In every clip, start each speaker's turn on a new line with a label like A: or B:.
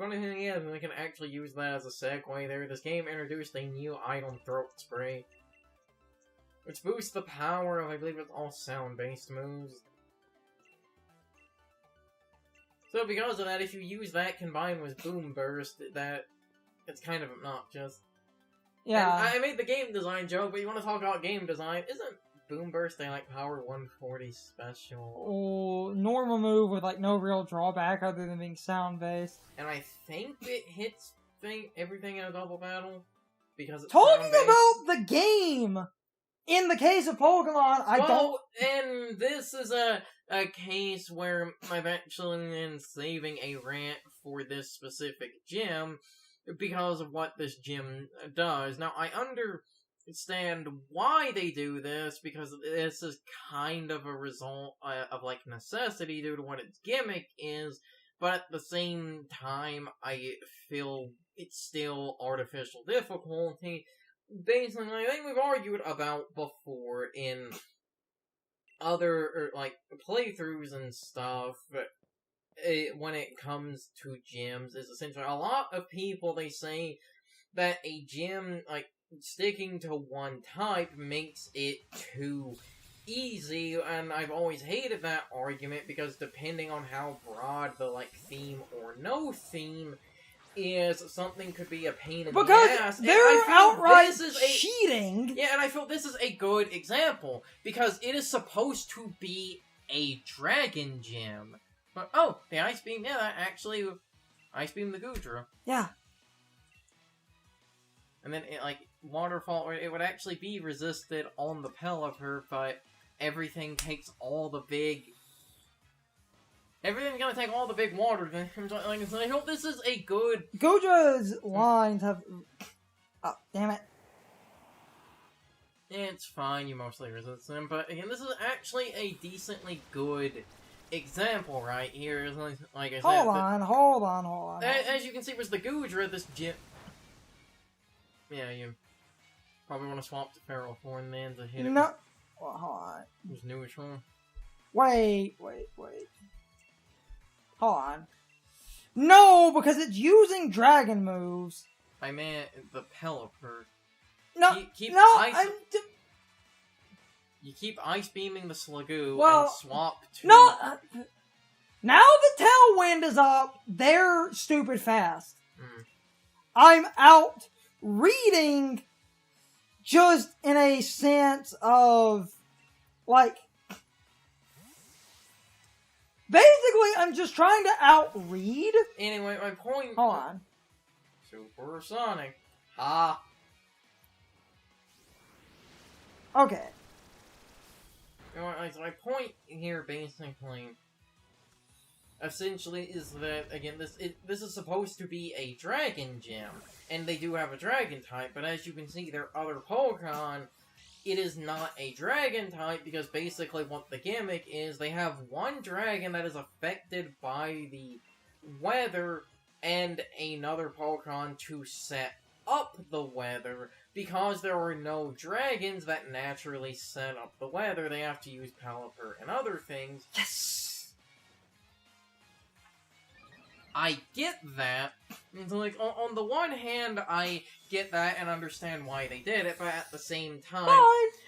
A: funny thing is, we can actually use that as a segue there. This game introduced a new item, Throat Spray, which boosts the power of, I believe it's all sound-based moves. So because of that, if you use that combined with Boom Burst, it's kind of obnoxious.
B: Yeah.
A: And I made the game design joke, but you want to talk about game design? Isn't Boom Burst a Power 140 special?
B: Oh, normal move with no real drawback other than being sound based.
A: And I think it hits everything in a double battle because it's
B: Talking
A: sound-based.
B: about the game. In the case of Pokemon, I don't.
A: And this is a case where I've actually been saving a rant for this specific gym because of what this gym does. Now, I understand why they do this, because this is kind of a result of necessity due to what its gimmick is, but at the same time, I feel it's still artificial difficulty. Basically, I think we've argued about before in other playthroughs and stuff, when it comes to gyms, is essentially a lot of people, they say that a gym sticking to one type makes it too easy, and I've always hated that argument because depending on how broad the theme or no theme is, something could be a pain in the ass.
B: Because they're outright
A: cheating.
B: cheating.
A: Yeah, and I feel this is a good example because it is supposed to be a dragon gym. But the Ice Beam, yeah, that actually Ice Beam the Goodra.
B: Yeah.
A: And then Waterfall, it would actually be resisted on the Pelipper, but everything takes all the big. Everything's gonna take all the big water. I hope this is a good.
B: Goodra's lines have. Oh, damn it.
A: It's fine, you mostly resist them, but again, this is actually a decently good example right here. Like I said,
B: Hold on.
A: As you can see, with the Goodra, this gym. Yeah, you probably want to swap to Feral Thorn then to hit it.
B: No. Well, hold on.
A: With neutral.
B: Wait. Hold on. No, because it's using dragon moves.
A: I meant the Pelipper.
B: No,
A: You keep Ice Beaming the Slagoo
B: Well,
A: and swap to...
B: No! Now the Tailwind is up, they're stupid fast. I'm out reading just in a sense of, basically, I'm just trying to outread.
A: Anyway, my point...
B: Hold on.
A: Supersonic.
B: Okay.
A: My point here, basically, essentially, is that, again, this is supposed to be a dragon gym, and they do have a dragon type, but as you can see, their other Pokemon, it is not a dragon type, because basically what the gimmick is, they have one dragon that is affected by the weather, and another Pokemon to set up the weather. Because there are no dragons that naturally set up the weather, they have to use Pelipper and other things.
B: Yes!
A: I get that. On the one hand, I get that and understand why they did it, but at the same time...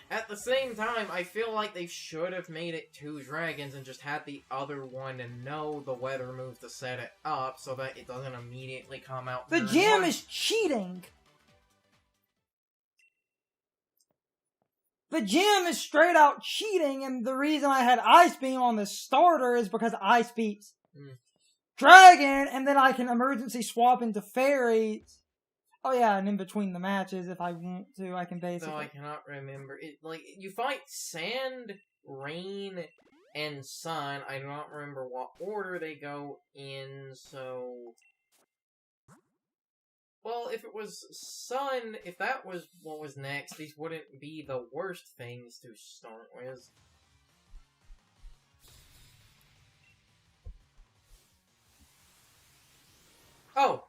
A: I feel like they should have made it two dragons and just had the other one know the weather move to set it up, so that it doesn't immediately come out...
B: The gym is cheating! The gym is straight out cheating, and the reason I had Ice Beam on the starter is because Ice beats Dragon, and then I can emergency swap into Fairy. Oh yeah, and in between the matches, if I want to, I can basically...
A: So I cannot remember. You fight Sand, Rain, and Sun. I do not remember what order they go in, so... Well, if it was Sun, if that was what was next, these wouldn't be the worst things to start with. Oh!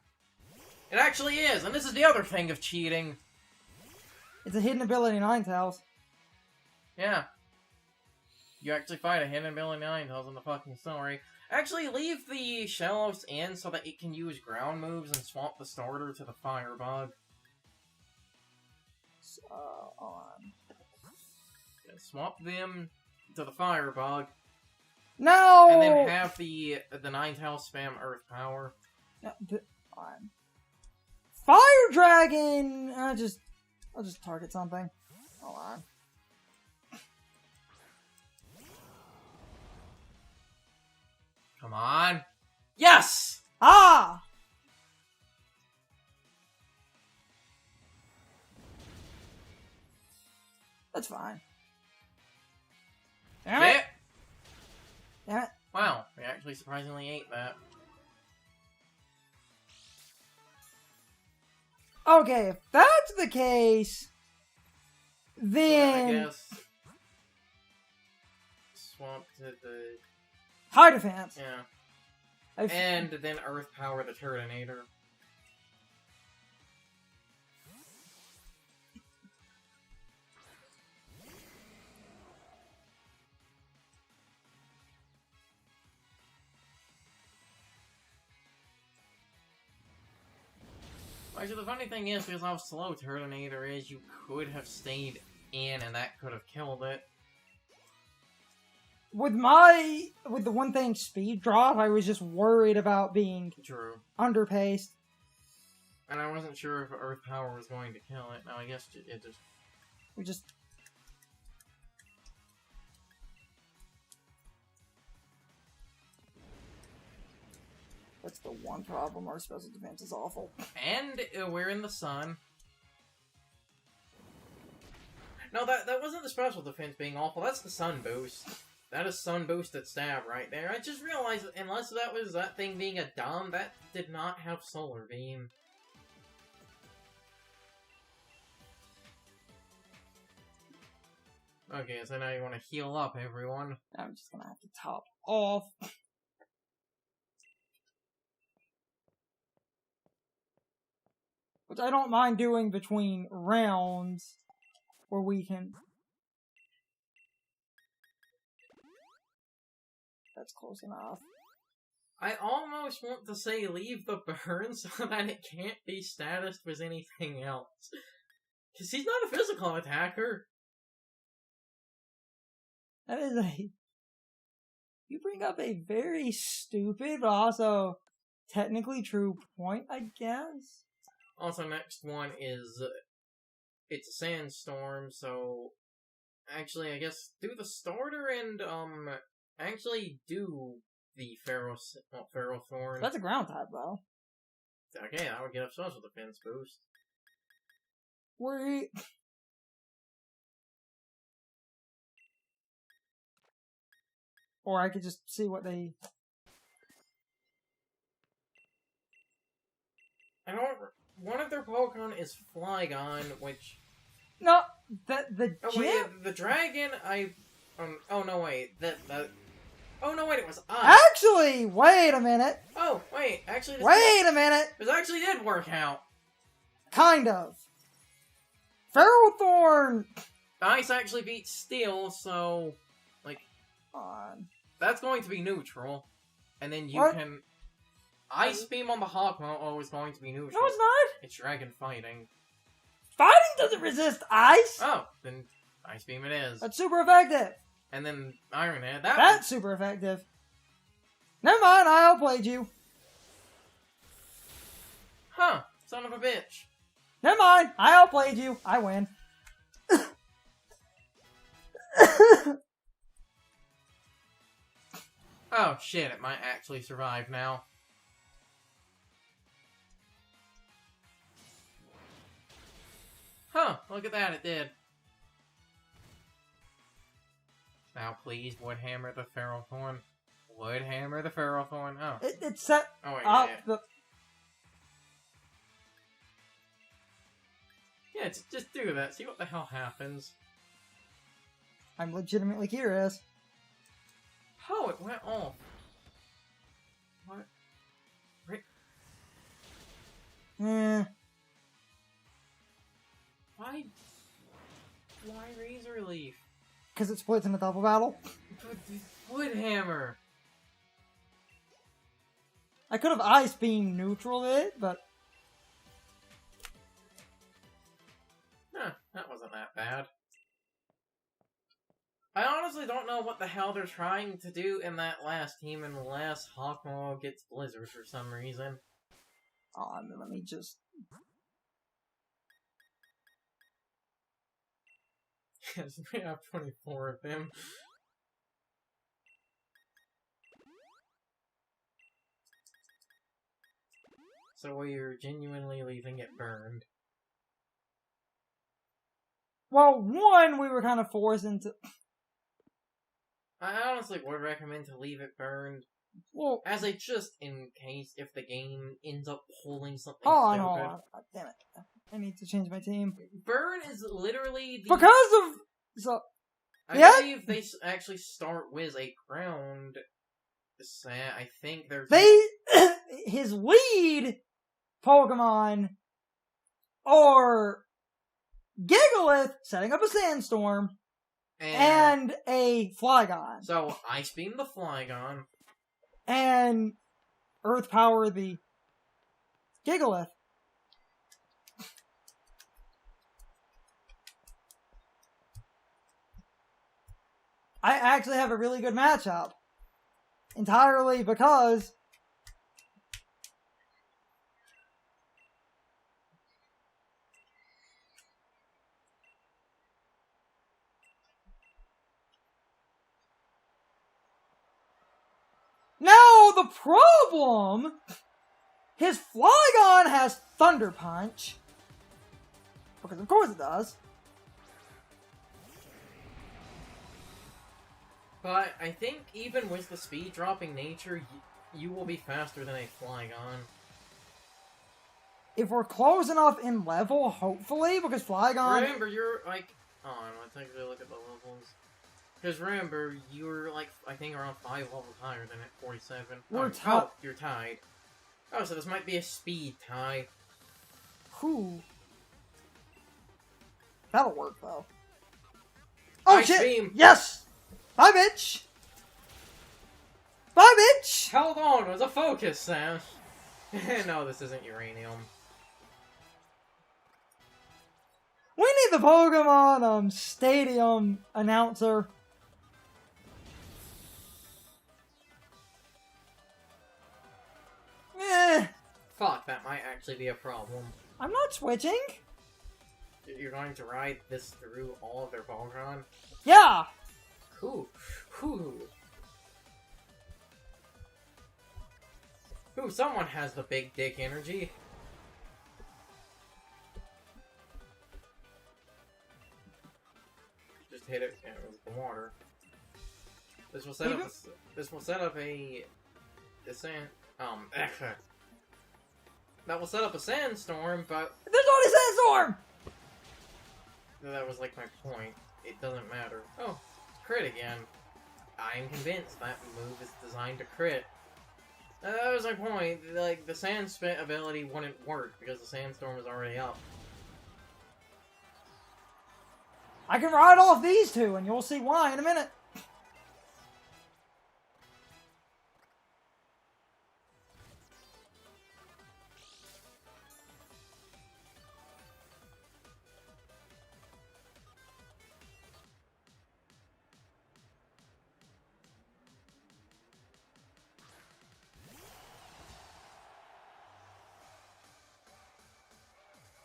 A: It actually is, and this is the other thing of cheating.
B: It's a hidden ability Ninetales.
A: Yeah. You actually fight a hidden ability Ninetales in the fucking story. Actually, leave the Shellos in so that it can use ground moves and swap the starter to the Firebug.
B: So, hold on.
A: Yeah, swap them to the Firebug.
B: No!
A: And then have the Ninetales spam Earth Power.
B: No, fine. Fire Dragon! I'll just target something. Hold on.
A: Come on. Yes!
B: Ah! That's fine. Damn it!
A: Shit.
B: Damn it.
A: Wow, we actually surprisingly ate that.
B: Okay, if that's the case,
A: I
B: then
A: guess swamp to the
B: high defense.
A: yeah, and then Earth Power the Turtonator. Actually, the funny thing is, because how slow Turtonator is, you could have stayed in and that could have killed it.
B: With the one thing speed drop, I was just worried about being
A: True.
B: underpaced.
A: And I wasn't sure if Earth Power was going to kill it. Now, I guess it just...
B: We just... That's the one problem, our special defense is awful.
A: And we're in the sun. No, that wasn't the special defense being awful. That's the sun boost. That is sun boosted stab right there. I just realized, unless that was that thing being a Dom, that did not have Solar Beam. Okay, so now you want to heal up, everyone.
B: I'm just gonna have to top off. Which I don't mind doing between rounds, where we can... That's close enough.
A: I almost want to say leave the burn so that it can't be statused with anything else. Because he's not a physical attacker.
B: That is a... You bring up a very stupid, but also technically true point, I guess.
A: Also, next one is... It's a sandstorm, so... Actually, I guess do the starter and, actually do the Ferrothorn.
B: That's a ground type, though.
A: Okay, I would get a special defense boost.
B: We... Or I could just see what they...
A: I don't... One of their Pokemon is Flygon, which...
B: No, the
A: Oh,
B: gym?
A: wait, the dragon, oh, no, wait. Oh, no, wait, it was I.
B: Actually, wait a minute.
A: Oh, wait, actually...
B: Wait a minute.
A: This actually did work out.
B: Kind of. Ferrothorn!
A: Ice actually beats Steel, so... Like...
B: On.
A: That's going to be neutral. And then you
B: What?
A: can... Ice Beam on the Hawkmoto is going to be neutral.
B: No, it's not.
A: It's Dragon Fighting.
B: Fighting doesn't resist ice.
A: Oh, then Ice Beam it is.
B: That's super effective.
A: And then Iron Head.
B: That's super effective. Never mind, I outplayed you.
A: Huh. Son of a bitch.
B: Never mind, I outplayed you. I win.
A: Oh, shit. It might actually survive now. Huh. Look at that. It did. Now, please, Woodhammer the Ferrothorn. Woodhammer the Ferrothorn. Oh.
B: It set
A: Oh, wait.
B: up
A: Yeah.
B: the...
A: Yeah, just do that. See what the hell happens.
B: I'm legitimately curious.
A: Oh, it went off. What?
B: Eh.
A: Why Razor Leaf?
B: Because it splits in a double battle.
A: Woodhammer.
B: I could have Ice Beam neutral it, but...
A: That wasn't that bad. I honestly don't know what the hell they're trying to do in that last team unless Hawkmaw gets Blizzard for some reason.
B: Let me just...
A: Yes, we have 24 of them. So we're genuinely leaving it burned.
B: Well, one, we were kind of forced into...
A: I honestly would recommend to leave it burned.
B: Well,
A: as a just in case if the game ends up pulling something
B: I
A: stupid.
B: know. Damn it. I need to change my team.
A: Burn is literally the...
B: Because of... So...
A: I believe they actually start with a ground set. I think there's...
B: His lead Pokemon are Gigalith setting up a Sandstorm and a Flygon.
A: So, Ice Beam the Flygon.
B: And Earth Power the Gigalith. I actually have a really good matchup. Entirely because now the problem, his Flygon has Thunder Punch. Because of course it does.
A: But I think even with the speed dropping nature, you will be faster than a Flygon.
B: If we're close enough in level, hopefully, because Flygon...
A: Remember, you're like... Oh, I think we look at the levels. Because remember, you're like, I think around 5 levels higher than at 47.
B: We're
A: you're tied. Oh, so this might be a speed tie.
B: Who? That'll work, though. Oh,
A: Ice
B: shit!
A: Beam.
B: Yes! Bye, bitch! Bye, bitch!
A: Hold on, it was a focus, Sam. No, this isn't uranium.
B: We need the Pokemon Stadium announcer.
A: Fuck, that might actually be a problem.
B: I'm not switching.
A: You're going to ride this through all of their Pokemon?
B: Yeah!
A: Who? Someone has the big dick energy. Just hit it with the water. This will set up a that will set up a sandstorm, but
B: There's already Sandstorm!
A: that was like my point. It doesn't matter. Oh, crit again. I am convinced that move is designed to crit. That was my point. Like, the Sand Spit ability wouldn't work because the Sandstorm is already up.
B: I can ride off these two, and you'll see why in a minute.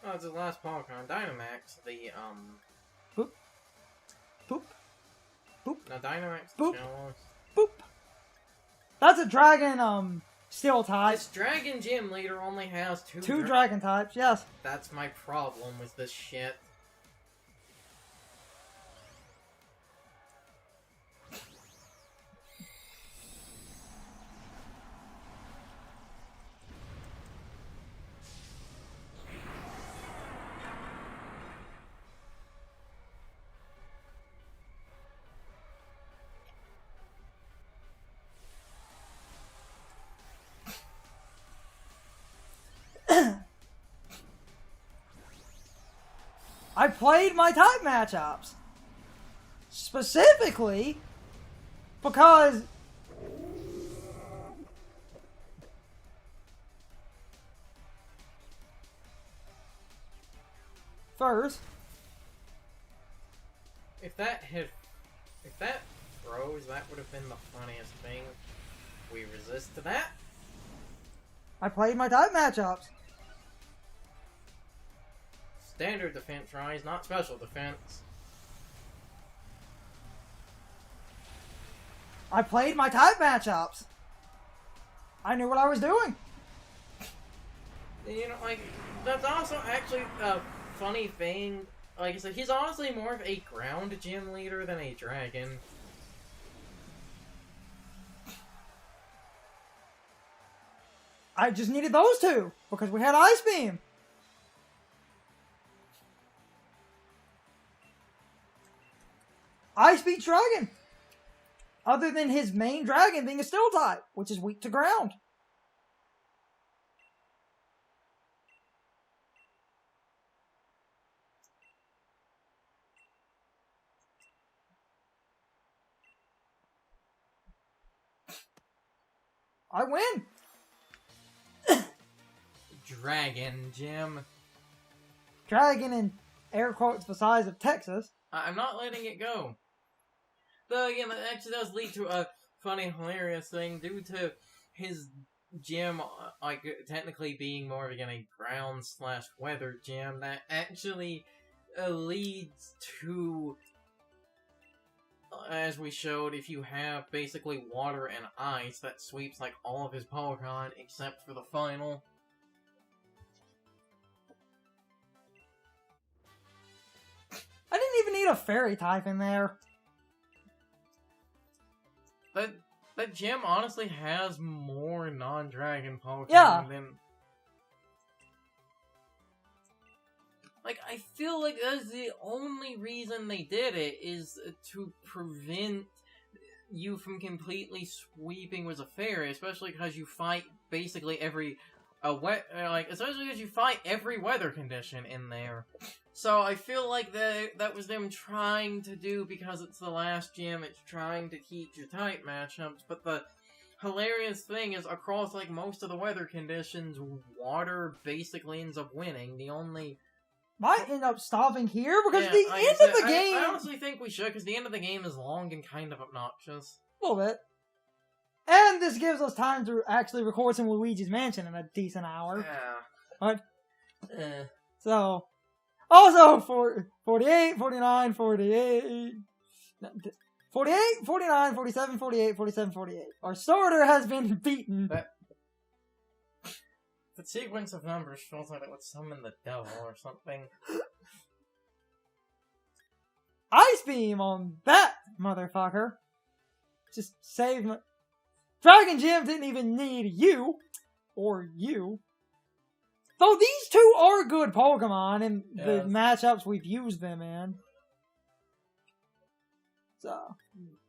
A: Oh, it's the last Pokemon. Dynamax, the,
B: Boop. Boop. Boop.
A: No, Dynamax,
B: Boop.
A: Shellos.
B: Boop. That's a dragon, steel type.
A: This Dragon Gym leader only has
B: Two dragon types, yes.
A: That's my problem with this shit.
B: I played my type matchups. Specifically because first.
A: If that froze, that would have been the funniest thing. We resist to that.
B: I played my type matchups.
A: Standard defense rise, not special defense.
B: I played my type matchups. I knew what I was doing.
A: You know, like, that's also actually a funny thing. Like I said, he's honestly more of a ground gym leader than a dragon.
B: I just needed those two, because we had Ice Beam. Ice beats Dragon. Other than his main dragon being a Steel type, which is weak to ground. I win!
A: Dragon Gym.
B: Dragon in air quotes the size of Texas.
A: I'm not letting it go. Though again, that actually does lead to a funny, hilarious thing due to his gym, like technically being more of again a ground/weather gym. That actually leads to, as we showed, if you have basically water and ice, that sweeps like all of his Pokemon except for the final.
B: I didn't even need a fairy type in there.
A: That gym honestly has more non-dragon Pokemon than... Like, I feel like that's the only reason they did it, is to prevent you from completely sweeping with a fairy, especially because you fight basically every... especially because you fight every weather condition in there. So I feel like that was them trying to do, because it's the last gym, it's trying to teach you type matchups, but the hilarious thing is, across like most of the weather conditions, water basically ends up winning. The only...
B: Might end up stopping here, because the end of the game...
A: I honestly think we should, because the end of the game is long and kind of obnoxious.
B: A little bit. And this gives us time to actually record some Luigi's Mansion in a decent hour.
A: Yeah.
B: So, also, 48, 49, 48... 48, 49, 47, 48, 47, 48. Our starter has been beaten.
A: The sequence of numbers feels like it would summon the devil or something.
B: Ice Beam on that motherfucker. Just save my... Dragon Gym didn't even need you. Or you. Though these two are good Pokemon in the matchups we've used them in. So...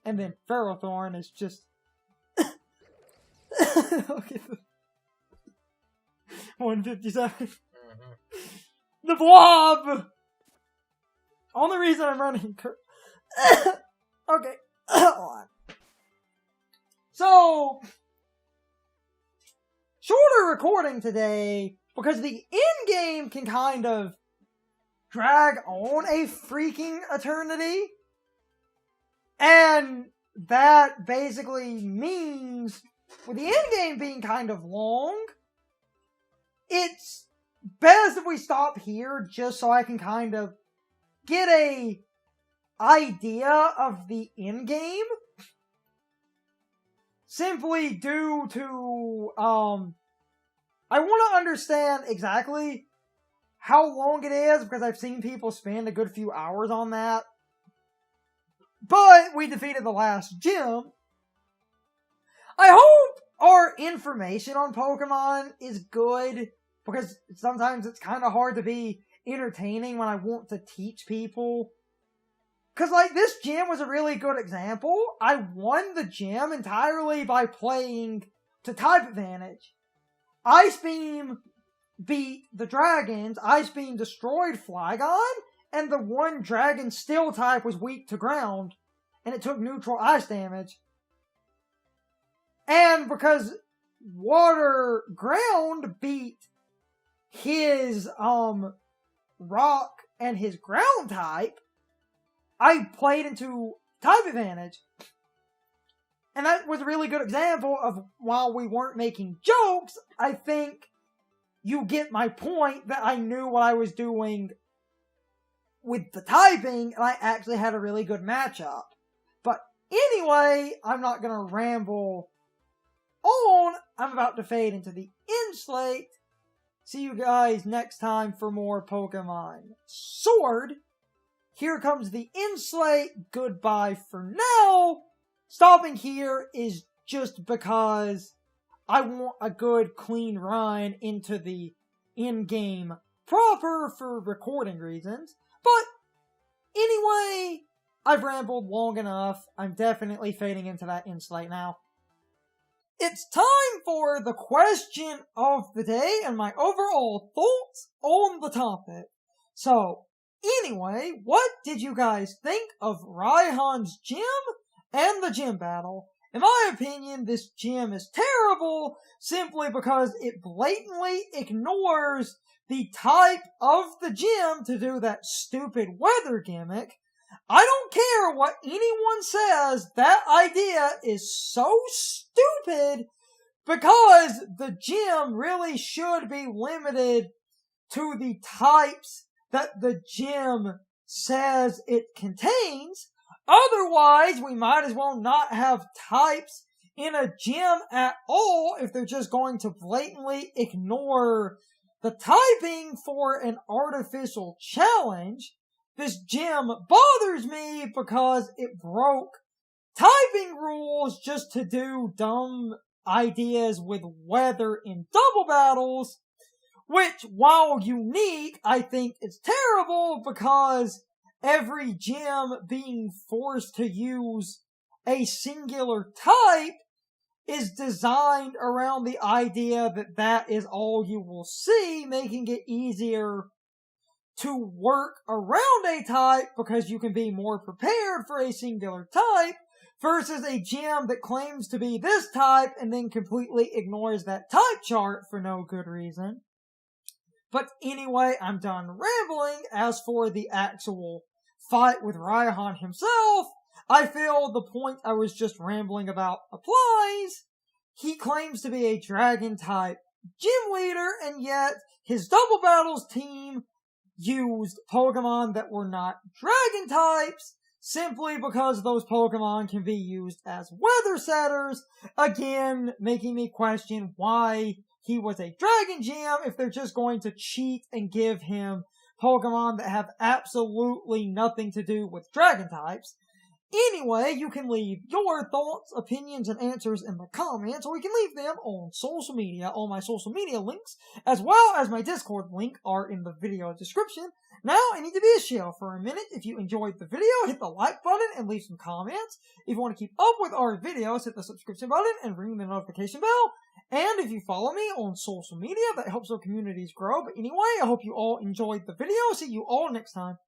B: And then Ferrothorn is just... Okay. 157. The Blob! Only reason I'm running... Okay. Hold on. So... Shorter recording today, because the end game can kind of drag on a freaking eternity. And that basically means, with the end game being kind of long, it's best if we stop here just so I can kind of get a idea of the end game. Simply due to, I want to understand exactly how long it is, because I've seen people spend a good few hours on that. But we defeated the last gym. I hope our information on Pokemon is good, because sometimes it's kind of hard to be entertaining when I want to teach people. Because, like, this gym was a really good example. I won the gym entirely by playing to type advantage. Ice Beam beat the dragons. Ice Beam destroyed Flygon. And the one dragon Steel type was weak to ground. And it took neutral ice damage. And because Water Ground beat his, Rock and his ground type, I played into type advantage. And that was a really good example of, while we weren't making jokes, I think you get my point that I knew what I was doing with the typing, and I actually had a really good matchup. But anyway, I'm not gonna ramble on. I'm about to fade into the end slate. See you guys next time for more Pokemon Sword. Here comes the end slate. Goodbye for now. Stopping here is just because I want a good clean run into the in-game proper for recording reasons. But anyway, I've rambled long enough. I'm definitely fading into that end slate now. It's time for the question of the day and my overall thoughts on the topic. So, anyway, what did you guys think of Raihan's gym and the gym battle? In my opinion, this gym is terrible simply because it blatantly ignores the type of the gym to do that stupid weather gimmick. I don't care what anyone says, that idea is so stupid because the gym really should be limited to the types that the gym says it contains. Otherwise, we might as well not have types in a gym at all if they're just going to blatantly ignore the typing for an artificial challenge. This gym bothers me because it broke typing rules just to do dumb ideas with weather in double battles, which, while unique, I think is terrible because every gym being forced to use a singular type is designed around the idea that that is all you will see, making it easier to work around a type because you can be more prepared for a singular type versus a gym that claims to be this type and then completely ignores that type chart for no good reason. But anyway, I'm done rambling. As for the actual fight with Raihan himself, I feel the point I was just rambling about applies. He claims to be a dragon type gym leader, and yet his double battles team used Pokemon that were not dragon types simply because those Pokemon can be used as weather setters, again making me question why he was a dragon gym if they're just going to cheat and give him Pokemon that have absolutely nothing to do with dragon types. Anyway, you can leave your thoughts, opinions, and answers in the comments, or you can leave them on social media. All my social media links, as well as my Discord link, are in the video description. Now, I need to be a shill for a minute. If you enjoyed the video, hit the like button and leave some comments. If you want to keep up with our videos, hit the subscription button and ring the notification bell. And if you follow me on social media, that helps our communities grow. But anyway, I hope you all enjoyed the video. See you all next time.